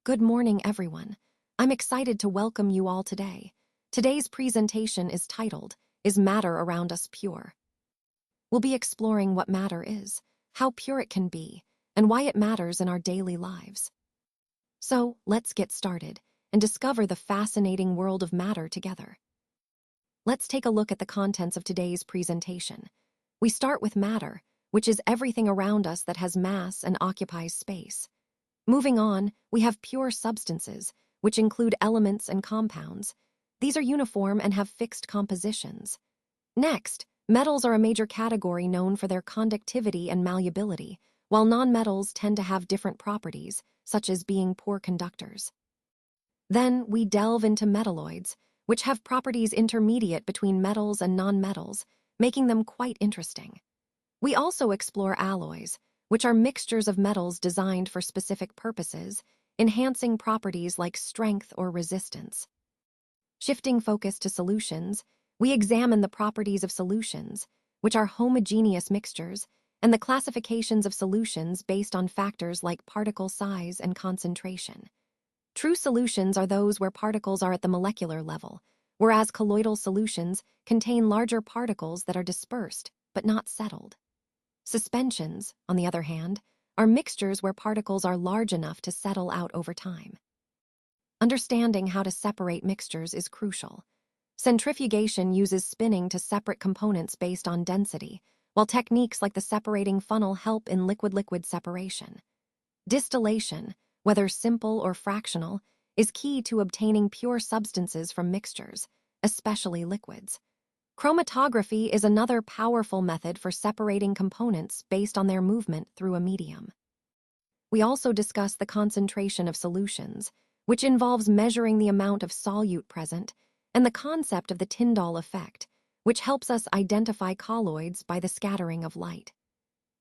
Good morning, everyone. I'm excited to welcome you all today. Today's presentation is titled, Is Matter Around Us Pure? We'll be exploring what matter is, how pure it can be, and why it matters in our daily lives. So, let's get started and discover the fascinating world of matter together. Let's take a look at the contents of today's presentation. We start with matter, which is everything around us that has mass and occupies space. Moving on, we have pure substances, which include elements and compounds. These are uniform and have fixed compositions. Next, metals are a major category known for their conductivity and malleability, while nonmetals tend to have different properties, such as being poor conductors. Then we delve into metalloids, which have properties intermediate between metals and nonmetals, making them quite interesting. We also explore alloys, which are mixtures of metals designed for specific purposes, enhancing properties like strength or resistance. Shifting focus to solutions, we examine the properties of solutions, which are homogeneous mixtures, and the classifications of solutions based on factors like particle size and concentration. True solutions are those where particles are at the molecular level, whereas colloidal solutions contain larger particles that are dispersed but not settled. Suspensions, on the other hand, are mixtures where particles are large enough to settle out over time. Understanding how to separate mixtures is crucial. Centrifugation uses spinning to separate components based on density, while techniques like the separating funnel help in liquid-liquid separation. Distillation, whether simple or fractional, is key to obtaining pure substances from mixtures, especially liquids. Chromatography is another powerful method for separating components based on their movement through a medium. We also discuss the concentration of solutions, which involves measuring the amount of solute present, and the concept of the Tyndall effect, which helps us identify colloids by the scattering of light.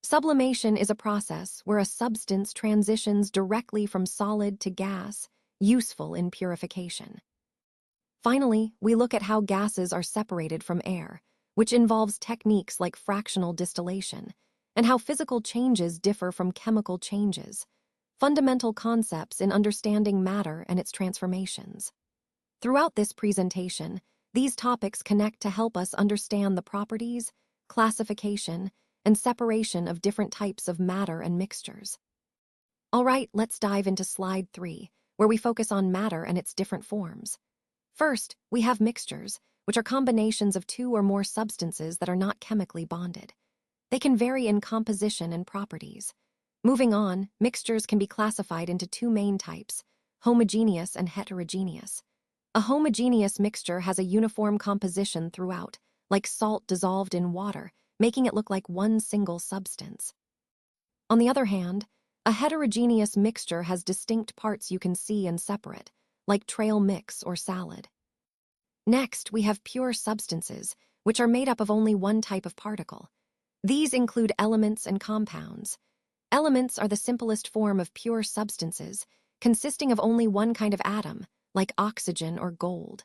Sublimation is a process where a substance transitions directly from solid to gas, useful in purification. Finally, we look at how gases are separated from air, which involves techniques like fractional distillation, and how physical changes differ from chemical changes, fundamental concepts in understanding matter and its transformations. Throughout this presentation, these topics connect to help us understand the properties, classification, and separation of different types of matter and mixtures. All right, let's dive into slide 3, where we focus on matter and its different forms. First, we have mixtures, which are combinations of two or more substances that are not chemically bonded. They can vary in composition and properties. Moving on, mixtures can be classified into two main types, homogeneous and heterogeneous. A homogeneous mixture has a uniform composition throughout, like salt dissolved in water, making it look like one single substance. On the other hand, a heterogeneous mixture has distinct parts you can see and separate, like trail mix or salad. Next, we have pure substances, which are made up of only one type of particle. These include elements and compounds. Elements are the simplest form of pure substances, consisting of only one kind of atom, like oxygen or gold.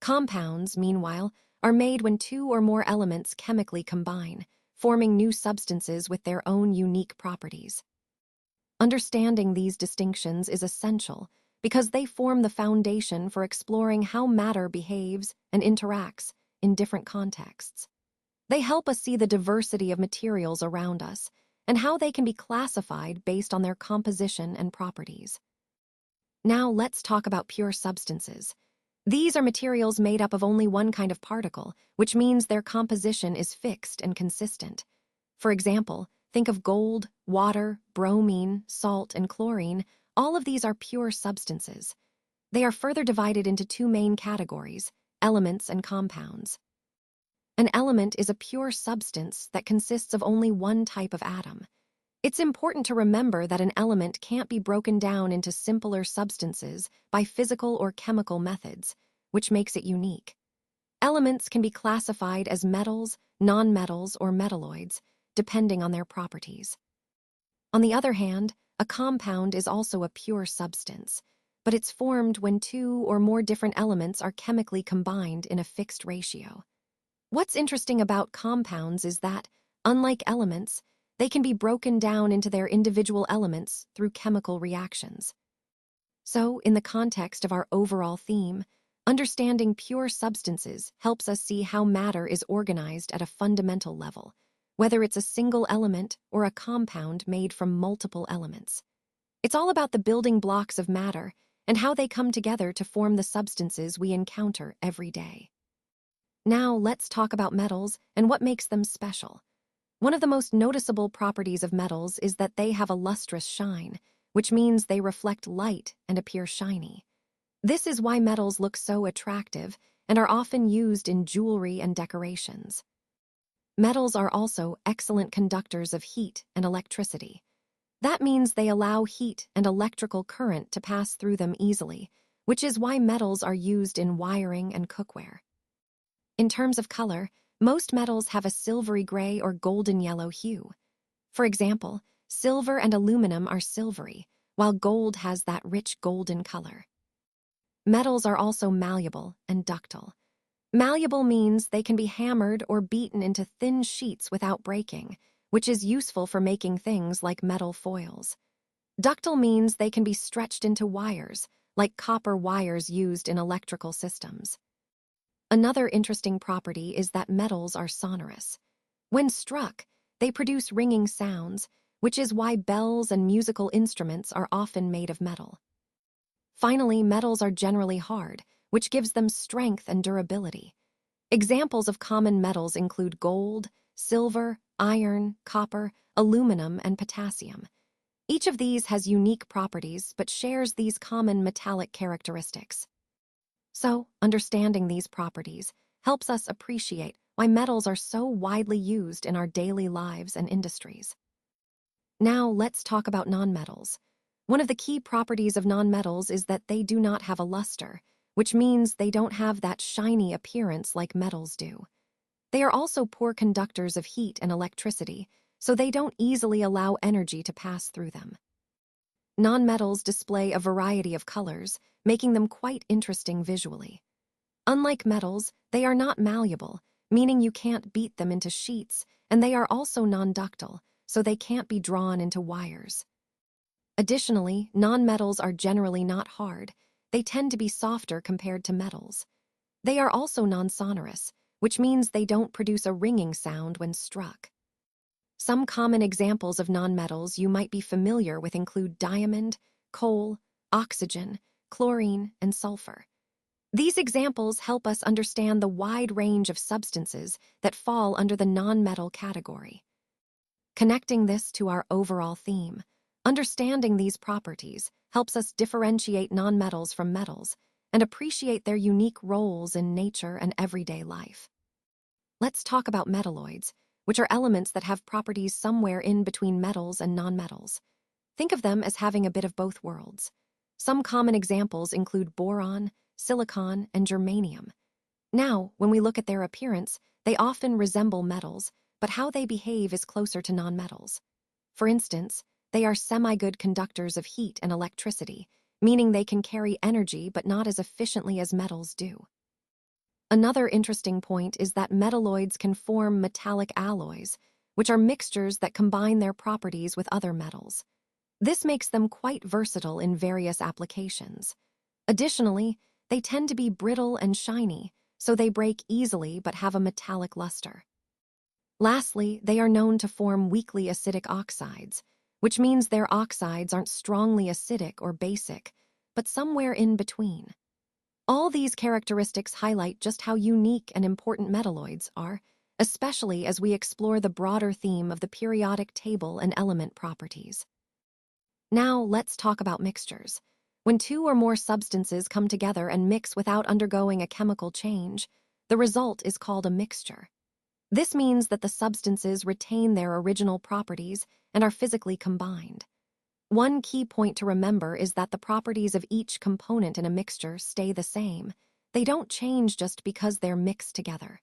Compounds, meanwhile, are made when two or more elements chemically combine, forming new substances with their own unique properties. Understanding these distinctions is essential because they form the foundation for exploring how matter behaves and interacts in different contexts. They help us see the diversity of materials around us and how they can be classified based on their composition and properties. Now let's talk about pure substances. These are materials made up of only one kind of particle, which means their composition is fixed and consistent. For example, think of gold, water, bromine, salt, and chlorine. All of these are pure substances. They are further divided into two main categories, elements and compounds. An element is a pure substance that consists of only one type of atom. It's important to remember that an element can't be broken down into simpler substances by physical or chemical methods, which makes it unique. Elements can be classified as metals, nonmetals, or metalloids, depending on their properties. On the other hand, a compound is also a pure substance, but it's formed when two or more different elements are chemically combined in a fixed ratio. What's interesting about compounds is that, unlike elements, they can be broken down into their individual elements through chemical reactions. So, in the context of our overall theme, understanding pure substances helps us see how matter is organized at a fundamental level, whether it's a single element or a compound made from multiple elements. It's all about the building blocks of matter and how they come together to form the substances we encounter every day. Now, let's talk about metals and what makes them special. One of the most noticeable properties of metals is that they have a lustrous shine, which means they reflect light and appear shiny. This is why metals look so attractive and are often used in jewelry and decorations. Metals are also excellent conductors of heat and electricity. That means they allow heat and electrical current to pass through them easily, which is why metals are used in wiring and cookware. In terms of color, most metals have a silvery gray or golden yellow hue. For example, silver and aluminum are silvery, while gold has that rich golden color. Metals are also malleable and ductile. Malleable means they can be hammered or beaten into thin sheets without breaking, which is useful for making things like metal foils. Ductile means they can be stretched into wires, like copper wires used in electrical systems. Another interesting property is that metals are sonorous. When struck, they produce ringing sounds, which is why bells and musical instruments are often made of metal. Finally, metals are generally hard, which gives them strength and durability. Examples of common metals include gold, silver, iron, copper, aluminum, and potassium. Each of these has unique properties but shares these common metallic characteristics. So, understanding these properties helps us appreciate why metals are so widely used in our daily lives and industries. Now, let's talk about nonmetals. One of the key properties of nonmetals is that they do not have a luster, which means they don't have that shiny appearance like metals do. They are also poor conductors of heat and electricity, so they don't easily allow energy to pass through them. Nonmetals display a variety of colors, making them quite interesting visually. Unlike metals, they are not malleable, meaning you can't beat them into sheets, and they are also non-ductile, so they can't be drawn into wires. Additionally, nonmetals are generally not hard. They tend to be softer compared to metals. They are also non-sonorous, which means they don't produce a ringing sound when struck. Some common examples of nonmetals you might be familiar with include diamond, coal, oxygen, chlorine, and sulfur. These examples help us understand the wide range of substances that fall under the nonmetal category. Connecting this to our overall theme, understanding these properties helps us differentiate nonmetals from metals and appreciate their unique roles in nature and everyday life. Let's talk about metalloids, which are elements that have properties somewhere in between metals and nonmetals. Think of them as having a bit of both worlds. Some common examples include boron, silicon, and germanium. Now, when we look at their appearance, they often resemble metals, but how they behave is closer to nonmetals. For instance, they are semi-good conductors of heat and electricity, meaning they can carry energy but not as efficiently as metals do. Another interesting point is that metalloids can form metallic alloys, which are mixtures that combine their properties with other metals. This makes them quite versatile in various applications. Additionally, they tend to be brittle and shiny, so they break easily but have a metallic luster. Lastly, they are known to form weakly acidic oxides, which means their oxides aren't strongly acidic or basic, but somewhere in between. All these characteristics highlight just how unique and important metalloids are, especially as we explore the broader theme of the periodic table and element properties. Now, let's talk about mixtures. When two or more substances come together and mix without undergoing a chemical change, the result is called a mixture. This means that the substances retain their original properties and are physically combined. One key point to remember is that the properties of each component in a mixture stay the same. They don't change just because they're mixed together.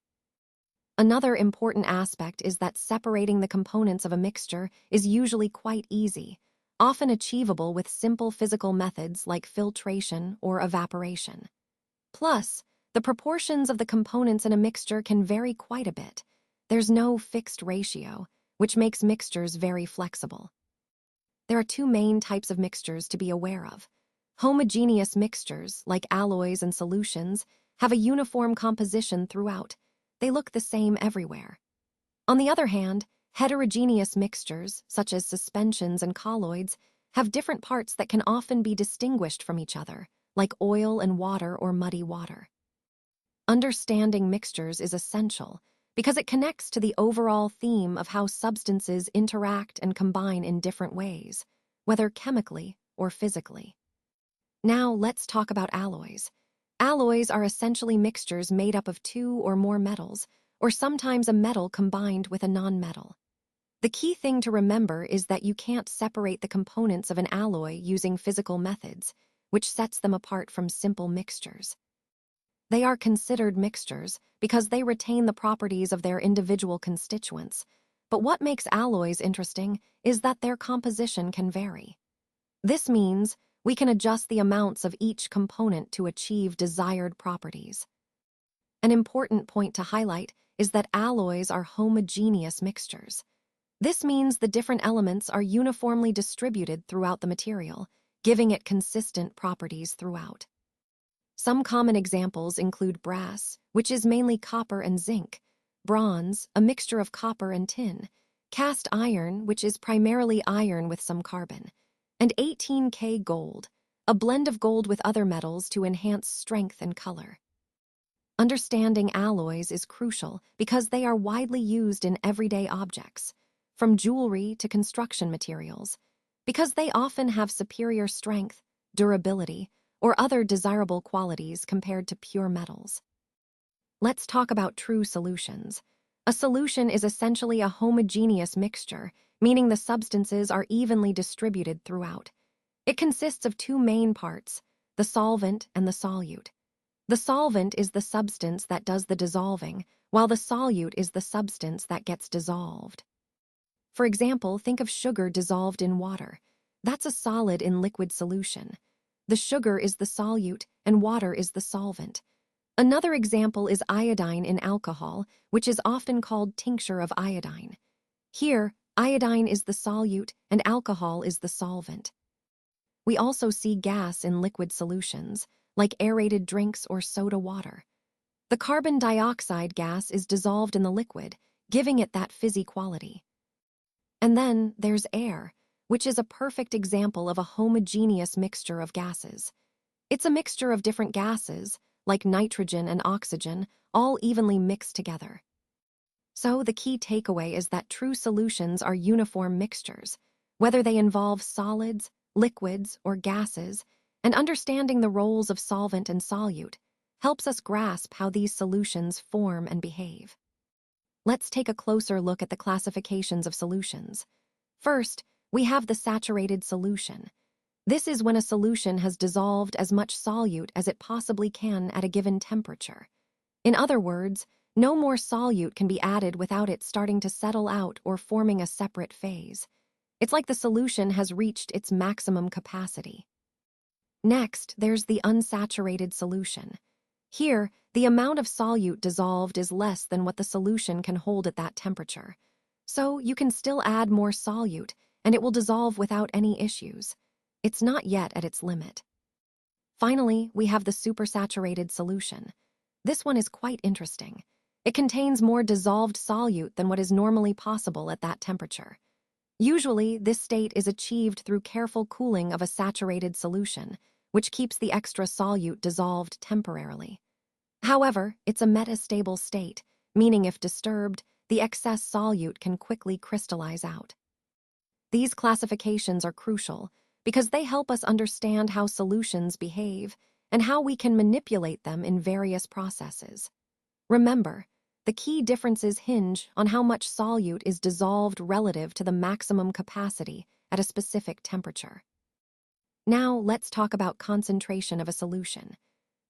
Another important aspect is that separating the components of a mixture is usually quite easy, often achievable with simple physical methods like filtration or evaporation. Plus, the proportions of the components in a mixture can vary quite a bit. There's no fixed ratio, which makes mixtures very flexible. There are two main types of mixtures to be aware of. Homogeneous mixtures, like alloys and solutions, have a uniform composition throughout. They look the same everywhere. On the other hand, heterogeneous mixtures, such as suspensions and colloids, have different parts that can often be distinguished from each other, like oil and water or muddy water. Understanding mixtures is essential because it connects to the overall theme of how substances interact and combine in different ways, whether chemically or physically. Now let's talk about alloys. Alloys are essentially mixtures made up of two or more metals, or sometimes a metal combined with a nonmetal. The key thing to remember is that you can't separate the components of an alloy using physical methods, which sets them apart from simple mixtures. They are considered mixtures because they retain the properties of their individual constituents, but what makes alloys interesting is that their composition can vary. This means we can adjust the amounts of each component to achieve desired properties. An important point to highlight is that alloys are homogeneous mixtures. This means the different elements are uniformly distributed throughout the material, giving it consistent properties throughout. Some common examples include brass, which is mainly copper and zinc, bronze, a mixture of copper and tin, cast iron, which is primarily iron with some carbon, and 18K gold, a blend of gold with other metals to enhance strength and color. Understanding alloys is crucial because they are widely used in everyday objects, from jewelry to construction materials, because they often have superior strength, durability, or other desirable qualities compared to pure metals. Let's talk about true solutions. A solution is essentially a homogeneous mixture, meaning the substances are evenly distributed throughout. It consists of two main parts, the solvent and the solute. The solvent is the substance that does the dissolving, while the solute is the substance that gets dissolved. For example, think of sugar dissolved in water. That's a solid in liquid solution. The sugar is the solute, and water is the solvent. Another example is iodine in alcohol, which is often called tincture of iodine. Here, iodine is the solute, and alcohol is the solvent. We also see gas in liquid solutions, like aerated drinks or soda water. The carbon dioxide gas is dissolved in the liquid, giving it that fizzy quality. And then there's air, which is a perfect example of a homogeneous mixture of gases. It's a mixture of different gases, like nitrogen and oxygen, all evenly mixed together. So the key takeaway is that true solutions are uniform mixtures, whether they involve solids, liquids, or gases, and understanding the roles of solvent and solute helps us grasp how these solutions form and behave. Let's take a closer look at the classifications of solutions. First, we have the saturated solution. This is when a solution has dissolved as much solute as it possibly can at a given temperature. In other words, no more solute can be added without it starting to settle out or forming a separate phase. It's like the solution has reached its maximum capacity. Next, there's the unsaturated solution. Here, the amount of solute dissolved is less than what the solution can hold at that temperature. So you can still add more solute, and it will dissolve without any issues. It's not yet at its limit. Finally, we have the supersaturated solution. This one is quite interesting. It contains more dissolved solute than what is normally possible at that temperature. Usually, this state is achieved through careful cooling of a saturated solution, which keeps the extra solute dissolved temporarily. However, it's a metastable state, meaning if disturbed, the excess solute can quickly crystallize out. These classifications are crucial because they help us understand how solutions behave and how we can manipulate them in various processes. Remember, the key differences hinge on how much solute is dissolved relative to the maximum capacity at a specific temperature. Now, let's talk about concentration of a solution.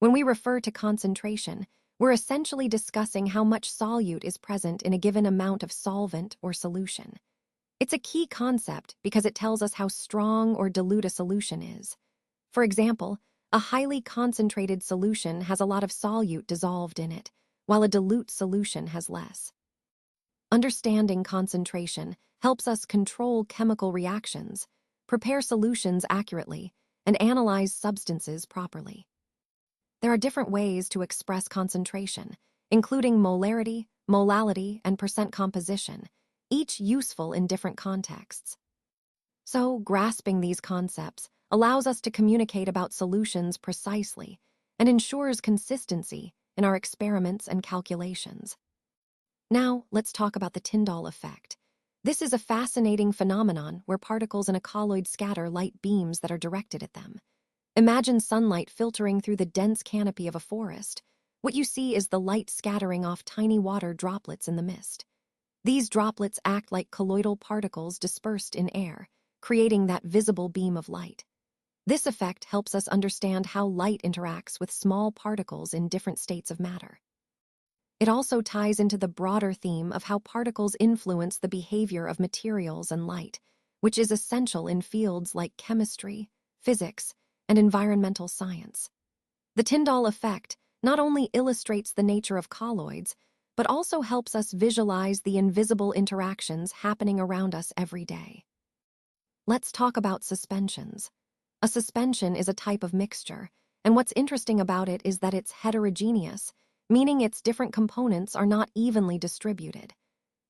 When we refer to concentration, we're essentially discussing how much solute is present in a given amount of solvent or solution. It's a key concept because it tells us how strong or dilute a solution is. For example, a highly concentrated solution has a lot of solute dissolved in it, while a dilute solution has less. Understanding concentration helps us control chemical reactions, prepare solutions accurately, and analyze substances properly. There are different ways to express concentration, including molarity, molality, and percent composition, each useful in different contexts. So, grasping these concepts allows us to communicate about solutions precisely and ensures consistency in our experiments and calculations. Now, let's talk about the Tyndall effect. This is a fascinating phenomenon where particles in a colloid scatter light beams that are directed at them. Imagine sunlight filtering through the dense canopy of a forest. What you see is the light scattering off tiny water droplets in the mist. These droplets act like colloidal particles dispersed in air, creating that visible beam of light. This effect helps us understand how light interacts with small particles in different states of matter. It also ties into the broader theme of how particles influence the behavior of materials and light, which is essential in fields like chemistry, physics, and environmental science. The Tyndall effect not only illustrates the nature of colloids, but also helps us visualize the invisible interactions happening around us every day. Let's talk about suspensions. A suspension is a type of mixture, and what's interesting about it is that it's heterogeneous, meaning its different components are not evenly distributed.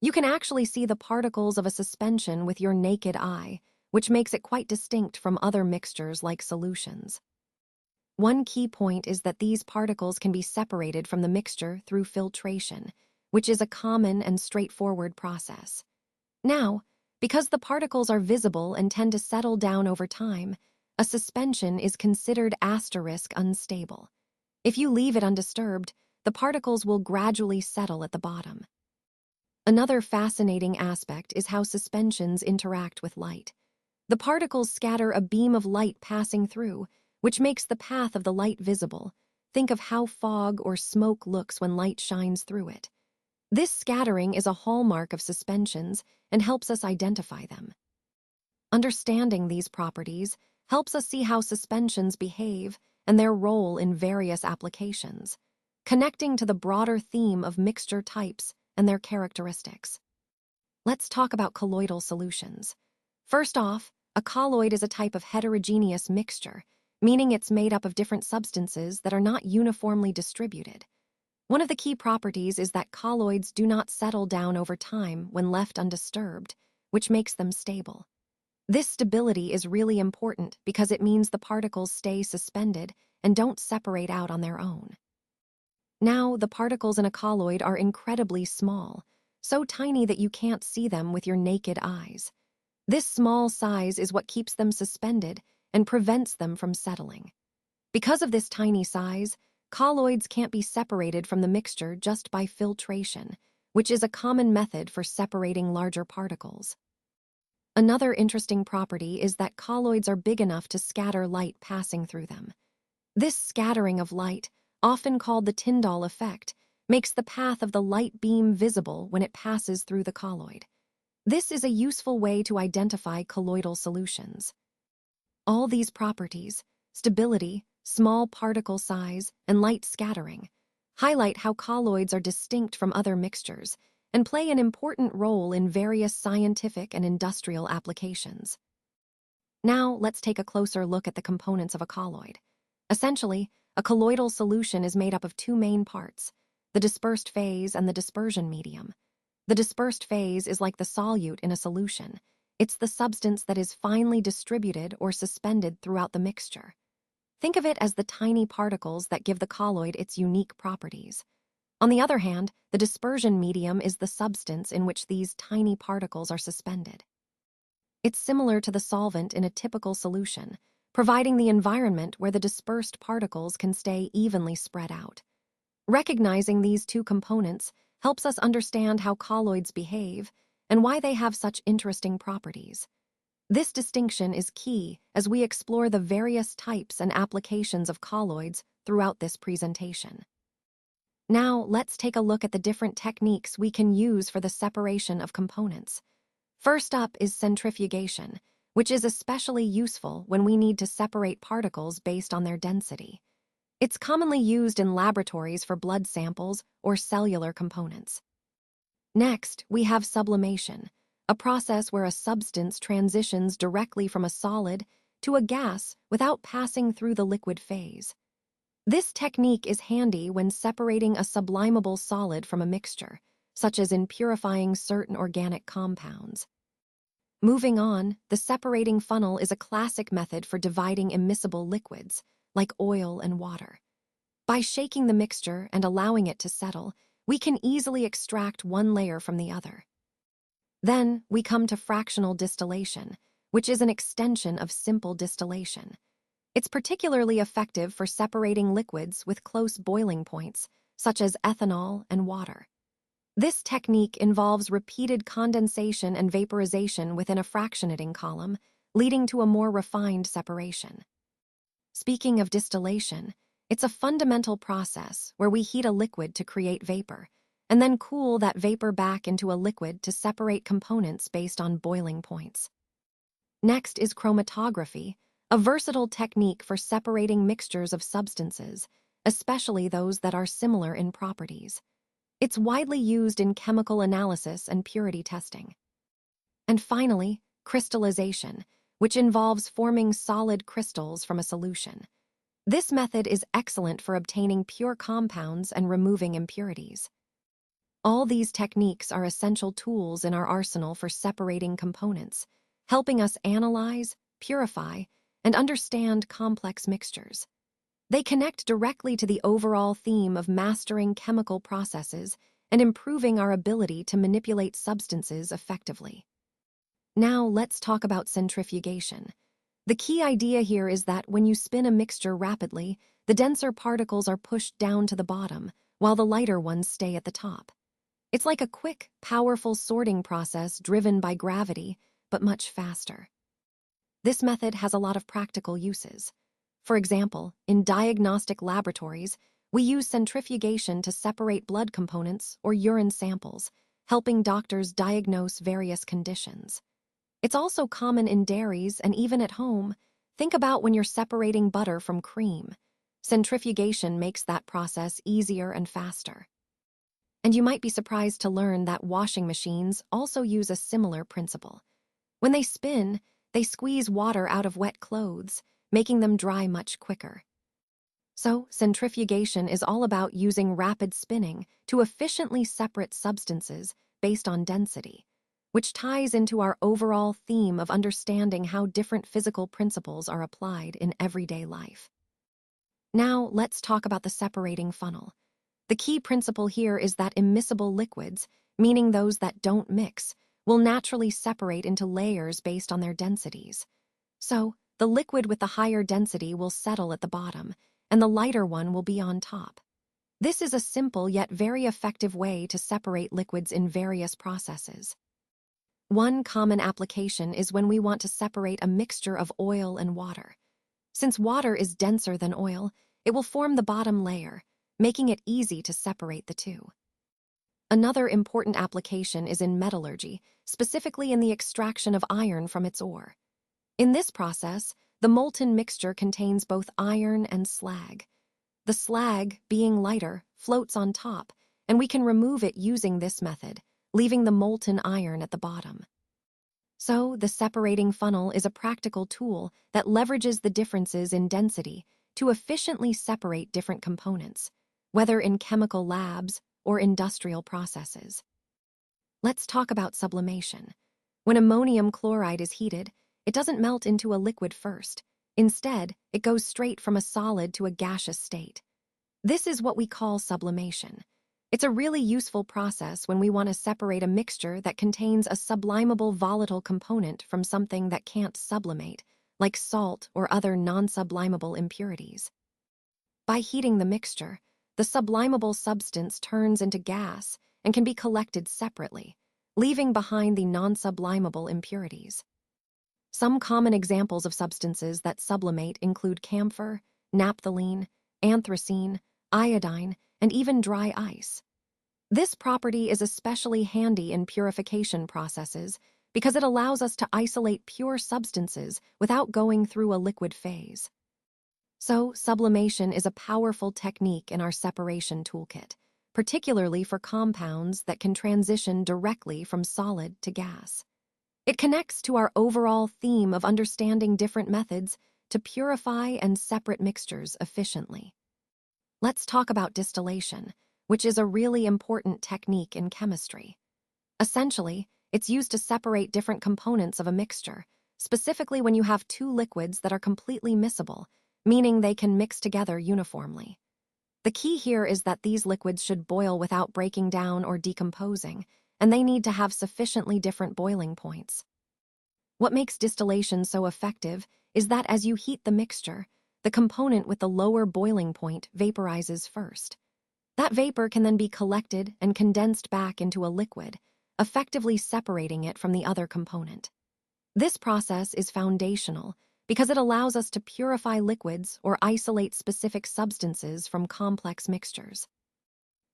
You can actually see the particles of a suspension with your naked eye, which makes it quite distinct from other mixtures like solutions. One key point is that these particles can be separated from the mixture through filtration, which is a common and straightforward process. Now, because the particles are visible and tend to settle down over time, a suspension is considered unstable. If you leave it undisturbed, the particles will gradually settle at the bottom. Another fascinating aspect is how suspensions interact with light. The particles scatter a beam of light passing through, which makes the path of the light visible. Think of how fog or smoke looks when light shines through it. This scattering is a hallmark of suspensions and helps us identify them. Understanding these properties helps us see how suspensions behave and their role in various applications, connecting to the broader theme of mixture types and their characteristics. Let's talk about colloidal solutions. First off, a colloid is a type of heterogeneous mixture, meaning it's made up of different substances that are not uniformly distributed. One of the key properties is that colloids do not settle down over time when left undisturbed, which makes them stable. This stability is really important because it means the particles stay suspended and don't separate out on their own. Now, the particles in a colloid are incredibly small, so tiny that you can't see them with your naked eyes. This small size is what keeps them suspended and prevents them from settling. Because of this tiny size, colloids can't be separated from the mixture just by filtration, which is a common method for separating larger particles. Another interesting property is that colloids are big enough to scatter light passing through them. This scattering of light, often called the Tyndall effect, makes the path of the light beam visible when it passes through the colloid. This is a useful way to identify colloidal solutions. All these properties, stability, small particle size, and light scattering, highlight how colloids are distinct from other mixtures and play an important role in various scientific and industrial applications. Now, let's take a closer look at the components of a colloid. Essentially, a colloidal solution is made up of two main parts, the dispersed phase and the dispersion medium. The dispersed phase is like the solute in a solution. It's the substance that is finely distributed or suspended throughout the mixture. Think of it as the tiny particles that give the colloid its unique properties. On the other hand, the dispersion medium is the substance in which these tiny particles are suspended. It's similar to the solvent in a typical solution, providing the environment where the dispersed particles can stay evenly spread out. Recognizing these two components helps us understand how colloids behave and why they have such interesting properties. This distinction is key as we explore the various types and applications of colloids throughout this presentation. Now, let's take a look at the different techniques we can use for the separation of components. First up is centrifugation, which is especially useful when we need to separate particles based on their density. It's commonly used in laboratories for blood samples or cellular components. Next, we have sublimation, a process where a substance transitions directly from a solid to a gas without passing through the liquid phase. This technique is handy when separating a sublimable solid from a mixture, such as in purifying certain organic compounds. Moving on, the separating funnel is a classic method for dividing immiscible liquids, like oil and water. By shaking the mixture and allowing it to settle, we can easily extract one layer from the other. Then we come to fractional distillation, which is an extension of simple distillation. It's particularly effective for separating liquids with close boiling points, such as ethanol and water. This technique involves repeated condensation and vaporization within a fractionating column, leading to a more refined separation. Speaking of distillation, it's a fundamental process where we heat a liquid to create vapor, and then cool that vapor back into a liquid to separate components based on boiling points. Next is chromatography, a versatile technique for separating mixtures of substances, especially those that are similar in properties. It's widely used in chemical analysis and purity testing. And finally, crystallization, which involves forming solid crystals from a solution. This method is excellent for obtaining pure compounds and removing impurities. All these techniques are essential tools in our arsenal for separating components, helping us analyze, purify, and understand complex mixtures. They connect directly to the overall theme of mastering chemical processes and improving our ability to manipulate substances effectively. Now let's talk about centrifugation. The key idea here is that when you spin a mixture rapidly, the denser particles are pushed down to the bottom, while the lighter ones stay at the top. It's like a quick, powerful sorting process driven by gravity, but much faster. This method has a lot of practical uses. For example, in diagnostic laboratories, we use centrifugation to separate blood components or urine samples, helping doctors diagnose various conditions. It's also common in dairies and even at home. Think about when you're separating butter from cream. Centrifugation makes that process easier and faster. And you might be surprised to learn that washing machines also use a similar principle. When they spin, they squeeze water out of wet clothes, making them dry much quicker. So, centrifugation is all about using rapid spinning to efficiently separate substances based on density, which ties into our overall theme of understanding how different physical principles are applied in everyday life. Now, let's talk about the separating funnel. The key principle here is that immiscible liquids, meaning those that don't mix, will naturally separate into layers based on their densities. So, the liquid with the higher density will settle at the bottom, and the lighter one will be on top. This is a simple yet very effective way to separate liquids in various processes. One common application is when we want to separate a mixture of oil and water. Since water is denser than oil, it will form the bottom layer, making it easy to separate the two. Another important application is in metallurgy, specifically in the extraction of iron from its ore. In this process, the molten mixture contains both iron and slag. The slag, being lighter, floats on top, and we can remove it using this method, leaving the molten iron at the bottom. So, the separating funnel is a practical tool that leverages the differences in density to efficiently separate different components, whether in chemical labs or industrial processes. Let's talk about sublimation. When ammonium chloride is heated, it doesn't melt into a liquid first. Instead, it goes straight from a solid to a gaseous state. This is what we call sublimation. It's a really useful process when we want to separate a mixture that contains a sublimable volatile component from something that can't sublimate, like salt or other non-sublimable impurities. By heating the mixture, the sublimable substance turns into gas and can be collected separately, leaving behind the non-sublimable impurities. Some common examples of substances that sublimate include camphor, naphthalene, anthracene, iodine, and even dry ice. This property is especially handy in purification processes because it allows us to isolate pure substances without going through a liquid phase. So, sublimation is a powerful technique in our separation toolkit, particularly for compounds that can transition directly from solid to gas. It connects to our overall theme of understanding different methods to purify and separate mixtures efficiently. Let's talk about distillation, which is a really important technique in chemistry. Essentially, it's used to separate different components of a mixture, specifically when you have two liquids that are completely miscible, meaning they can mix together uniformly. The key here is that these liquids should boil without breaking down or decomposing, and they need to have sufficiently different boiling points. What makes distillation so effective is that as you heat the mixture, the component with the lower boiling point vaporizes first. That vapor can then be collected and condensed back into a liquid, effectively separating it from the other component. This process is foundational because it allows us to purify liquids or isolate specific substances from complex mixtures.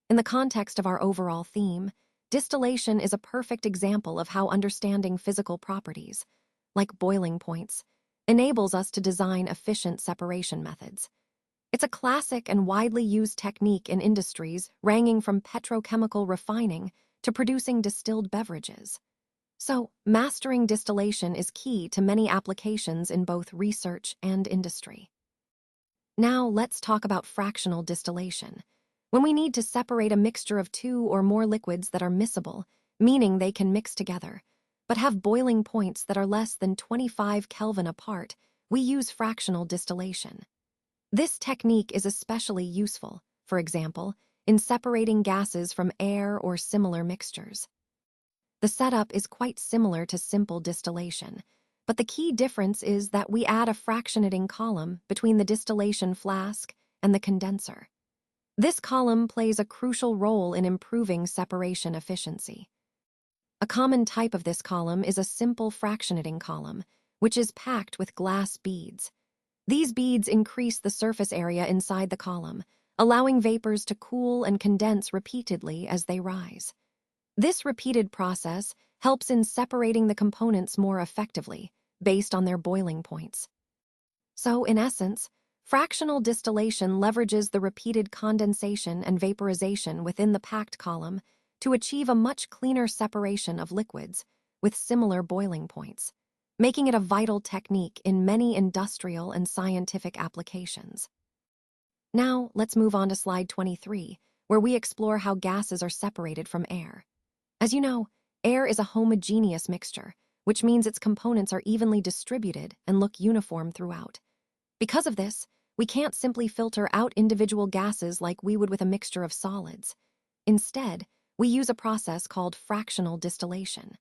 In the context of our overall theme, distillation is a perfect example of how understanding physical properties, like boiling points, enables us to design efficient separation methods. It's a classic and widely used technique in industries ranging from petrochemical refining to producing distilled beverages. So, mastering distillation is key to many applications in both research and industry. Now, let's talk about fractional distillation, when we need to separate a mixture of two or more liquids that are miscible, meaning they can mix together, but have boiling points that are less than 25 Kelvin apart. We use fractional distillation. This technique is especially useful, for example, in separating gases from air or similar mixtures. The setup is quite similar to simple distillation, but the key difference is that we add a fractionating column between the distillation flask and the condenser. This column plays a crucial role in improving separation efficiency. A common type of this column is a simple fractionating column, which is packed with glass beads. These beads increase the surface area inside the column, allowing vapors to cool and condense repeatedly as they rise. This repeated process helps in separating the components more effectively, based on their boiling points. So, in essence, fractional distillation leverages the repeated condensation and vaporization within the packed column to achieve a much cleaner separation of liquids with similar boiling points, making it a vital technique in many industrial and scientific applications. Now, let's move on to slide 23, where we explore how gases are separated from air. As you know, air is a homogeneous mixture, which means its components are evenly distributed and look uniform throughout. Because of this, we can't simply filter out individual gases like we would with a mixture of solids. Instead, we use a process called fractional distillation.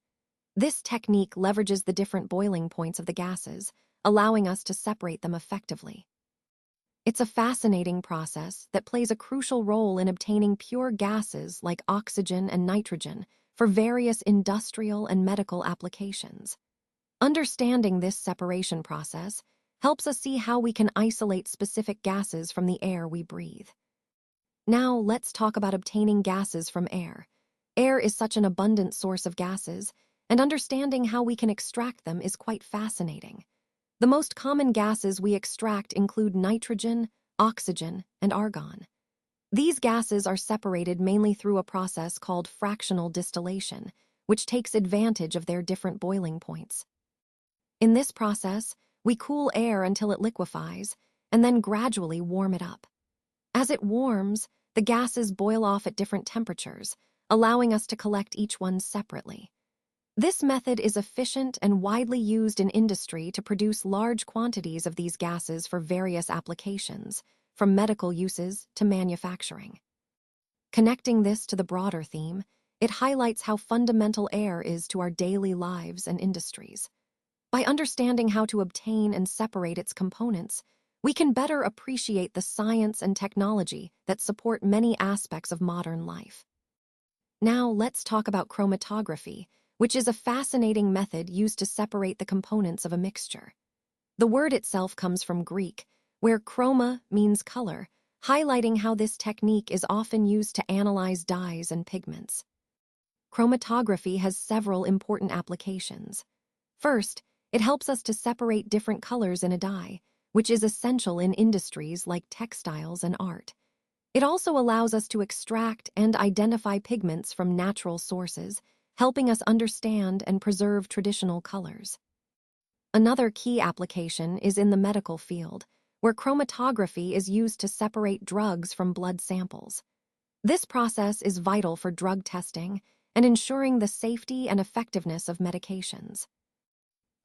This technique leverages the different boiling points of the gases, allowing us to separate them effectively. It's a fascinating process that plays a crucial role in obtaining pure gases like oxygen and nitrogen for various industrial and medical applications. Understanding this separation process helps us see how we can isolate specific gases from the air we breathe. Now, let's talk about obtaining gases from air. Air is such an abundant source of gases, and understanding how we can extract them is quite fascinating. The most common gases we extract include nitrogen, oxygen, and argon. These gases are separated mainly through a process called fractional distillation, which takes advantage of their different boiling points. In this process, we cool air until it liquefies, and then gradually warm it up. As it warms, the gases boil off at different temperatures, allowing us to collect each one separately. This method is efficient and widely used in industry to produce large quantities of these gases for various applications, from medical uses to manufacturing. Connecting this to the broader theme, it highlights how fundamental air is to our daily lives and industries. By understanding how to obtain and separate its components, we can better appreciate the science and technology that support many aspects of modern life. Now, let's talk about chromatography, which is a fascinating method used to separate the components of a mixture. The word itself comes from Greek, where chroma means color, highlighting how this technique is often used to analyze dyes and pigments. Chromatography has several important applications. First, it helps us to separate different colors in a dye, which is essential in industries like textiles and art. It also allows us to extract and identify pigments from natural sources, helping us understand and preserve traditional colors. Another key application is in the medical field, where chromatography is used to separate drugs from blood samples. This process is vital for drug testing and ensuring the safety and effectiveness of medications.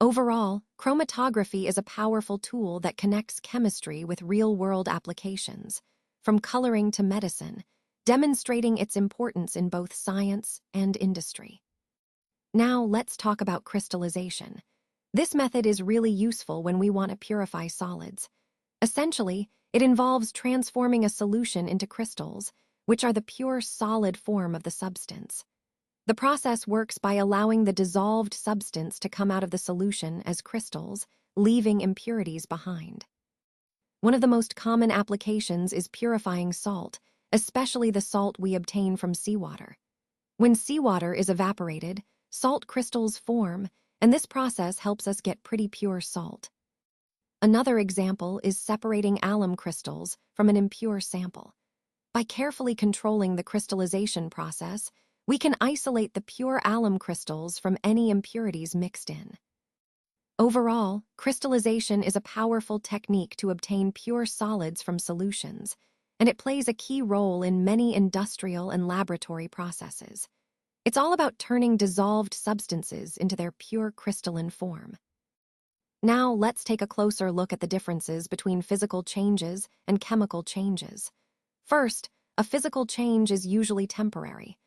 Overall, chromatography is a powerful tool that connects chemistry with real-world applications, from coloring to medicine, demonstrating its importance in both science and industry. Now, let's talk about crystallization. This method is really useful when we want to purify solids. Essentially, it involves transforming a solution into crystals, which are the pure solid form of the substance. The process works by allowing the dissolved substance to come out of the solution as crystals, leaving impurities behind. One of the most common applications is purifying salt, especially the salt we obtain from seawater. When seawater is evaporated, salt crystals form, and this process helps us get pretty pure salt. Another example is separating alum crystals from an impure sample. By carefully controlling the crystallization process, we can isolate the pure alum crystals from any impurities mixed in. Overall, crystallization is a powerful technique to obtain pure solids from solutions, and it plays a key role in many industrial and laboratory processes. It's all about turning dissolved substances into their pure crystalline form. Now, let's take a closer look at the differences between physical changes and chemical changes. First, a physical change is usually temporary.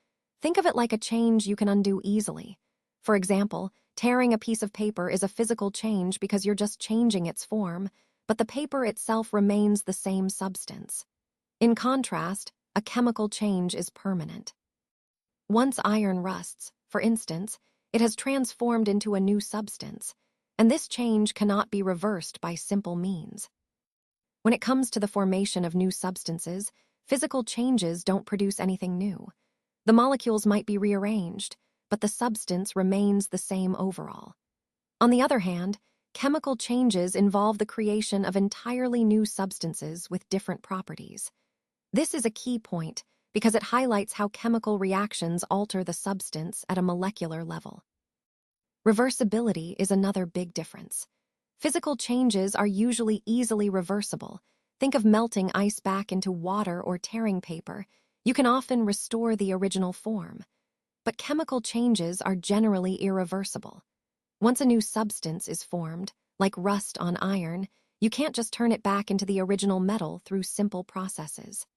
Think of it like a change you can undo easily. For example, tearing a piece of paper is a physical change because you're just changing its form, but the paper itself remains the same substance. In contrast, a chemical change is permanent. Once iron rusts, for instance, it has transformed into a new substance, and this change cannot be reversed by simple means. When it comes to the formation of new substances, physical changes don't produce anything new. The molecules might be rearranged, but the substance remains the same overall. On the other hand, chemical changes involve the creation of entirely new substances with different properties. This is a key point because it highlights how chemical reactions alter the substance at a molecular level. Reversibility is another big difference. Physical changes are usually easily reversible. Think of melting ice back into water or tearing paper. You can often restore the original form. But chemical changes are generally irreversible. Once a new substance is formed, like rust on iron, you can't just turn it back into the original metal through simple processes.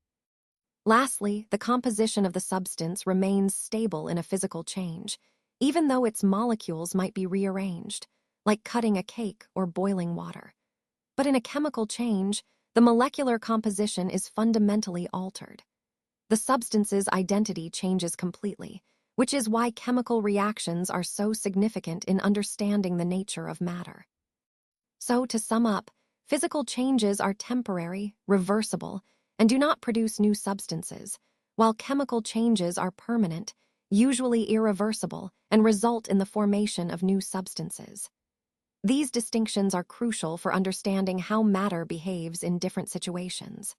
Lastly, the composition of the substance remains stable in a physical change, even though its molecules might be rearranged, like cutting a cake or boiling water. But in a chemical change, the molecular composition is fundamentally altered. The substance's identity changes completely, which is why chemical reactions are so significant in understanding the nature of matter. So, to sum up, physical changes are temporary, reversible, and do not produce new substances, while chemical changes are permanent, usually irreversible, and result in the formation of new substances. These distinctions are crucial for understanding how matter behaves in different situations.